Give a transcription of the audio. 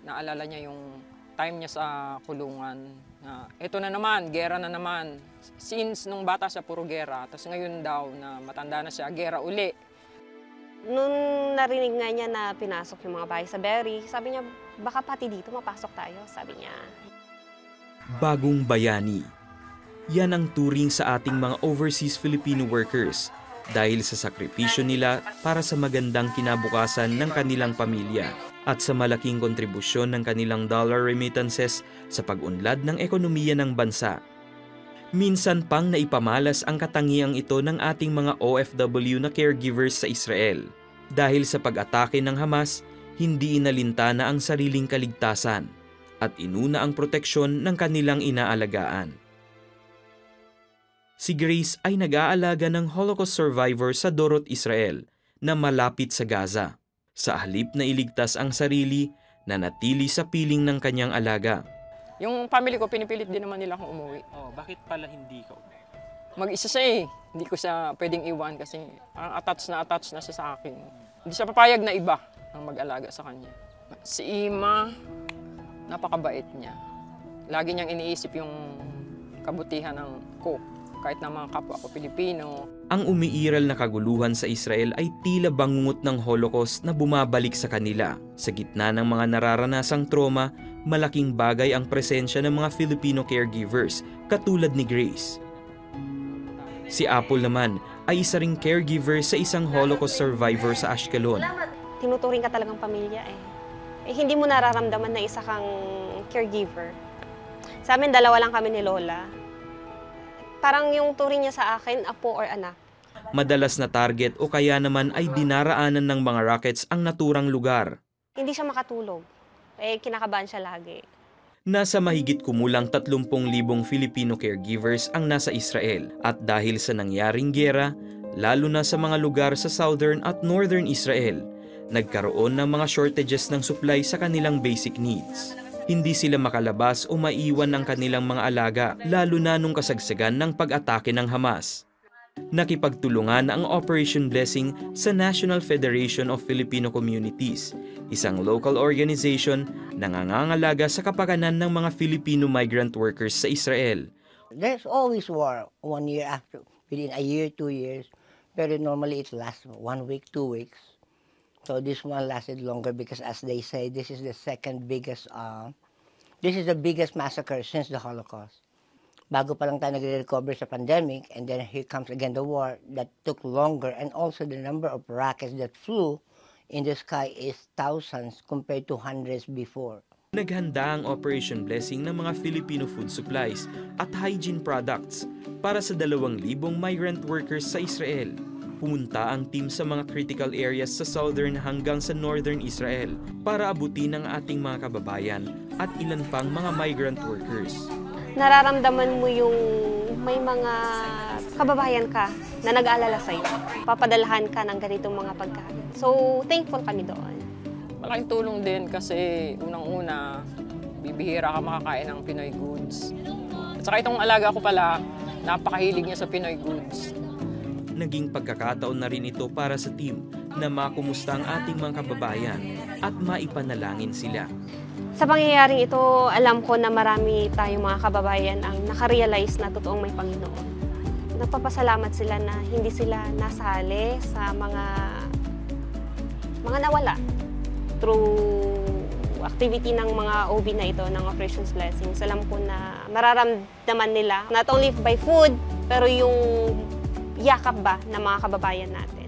Naalala niya yung time niya sa kulungan na ito na naman, gera na naman. Since nung bata siya, puro gera. Tapos ngayon daw na matanda na siya, gera uli. Nung narinig nga niya na pinasok yung mga bahay sa Berry, sabi niya, baka pati dito mapasok tayo, sabi niya. Bagong bayani. Yan ang turing sa ating mga overseas Filipino workers dahil sa sakripisyo nila para sa magandang kinabukasan ng kanilang pamilya at sa malaking kontribusyon ng kanilang dollar remittances sa pag-unlad ng ekonomiya ng bansa. Minsan pang naipamalas ang katangiang ito ng ating mga OFW na caregivers sa Israel. Dahil sa pag-atake ng Hamas, hindi inalintana ang sariling kaligtasan at inuna ang proteksyon ng kanilang inaalagaan. Si Grace ay nag-aalaga ng Holocaust survivor sa Dorot, Israel na malapit sa Gaza. Sa halip na iligtas ang sarili, nanatili sa piling ng kanyang alaga. Yung family ko, pinipilit din naman nila akong umuwi. Oh, bakit pala hindi ka umuwi? Mag-isa siya eh. Hindi ko siya pwedeng iwan kasi attached na siya sa akin. Hindi siya papayag na iba ang mag-alaga sa kanya. Si Ima, napakabait niya. Lagi niyang iniisip yung kabutihan ng ko, kahit na mga kapwa ko Pilipino. Ang umiiral na kaguluhan sa Israel ay tila bangungot ng Holocaust na bumabalik sa kanila. Sa gitna ng mga nararanasang trauma, malaking bagay ang presensya ng mga Filipino caregivers katulad ni Grace. Si Apple naman ay isa ring caregiver sa isang Holocaust survivor sa Ashkelon. Tinuturing ka talagang pamilya eh. Hindi mo nararamdaman na isa kang caregiver. Sa amin, dalawa lang kami ni Lola. Parang yung turing niya sa akin, apo or anak. Madalas na target o kaya naman ay dinaraanan ng mga rockets ang naturang lugar. Hindi siya makatulog. Kinakabahan siya lagi. Nasa mahigit kumulang 30,000 Filipino caregivers ang nasa Israel at dahil sa nangyaring giyera, lalo na sa mga lugar sa southern at northern Israel, nagkaroon ng mga shortages ng supply sa kanilang basic needs. Hindi sila makalabas o maiwan ng kanilang mga alaga, lalo na nung kasagsagan ng pag-atake ng Hamas. Nakipagtulungan ang Operation Blessing sa National Federation of Filipino Communities, isang local organization na nangangalaga sa kapakanan ng mga Filipino migrant workers sa Israel. There's always war 1 year after, within a year, 2 years, pero normally it lasts 1 week, 2 weeks. So this one lasted longer because, as they say, this is the biggest massacre since the Holocaust. Bago pa lang tayo nagre-recover sa pandemic, and then here comes again the war that took longer, and also the number of rockets that flew in the sky is thousands compared to hundreds before. Naghanda ang Operation Blessing ng mga Filipino food supplies at hygiene products para sa 2,000 migrant workers sa Israel. Pumunta ang team sa mga critical areas sa southern hanggang sa northern Israel para abutin ang ating mga kababayan at ilan pang mga migrant workers. Nararamdaman mo yung may mga kababayan ka na nag-aalala sa'yo. Papadalahan ka ng ganitong mga pagkain. So, thankful kami doon. Malaking tulong din kasi unang-una, bibihira ka makakain ng Pinoy goods. At saka itong alaga ko pala, napakahilig niya sa Pinoy goods. Naging pagkakataon na rin ito para sa team na makumusta ang ating mga kababayan at maipanalangin sila. Sa pangyayaring ito, alam ko na marami tayong mga kababayan ang nakarealize na totoong may Panginoon. Nagpapasalamat sila na hindi sila nasali sa mga nawala through activity ng mga OB na ito, ng Operations Blessings. Alam ko na mararamdaman nila not only by food, pero yung yakap ba ng mga kababayan natin.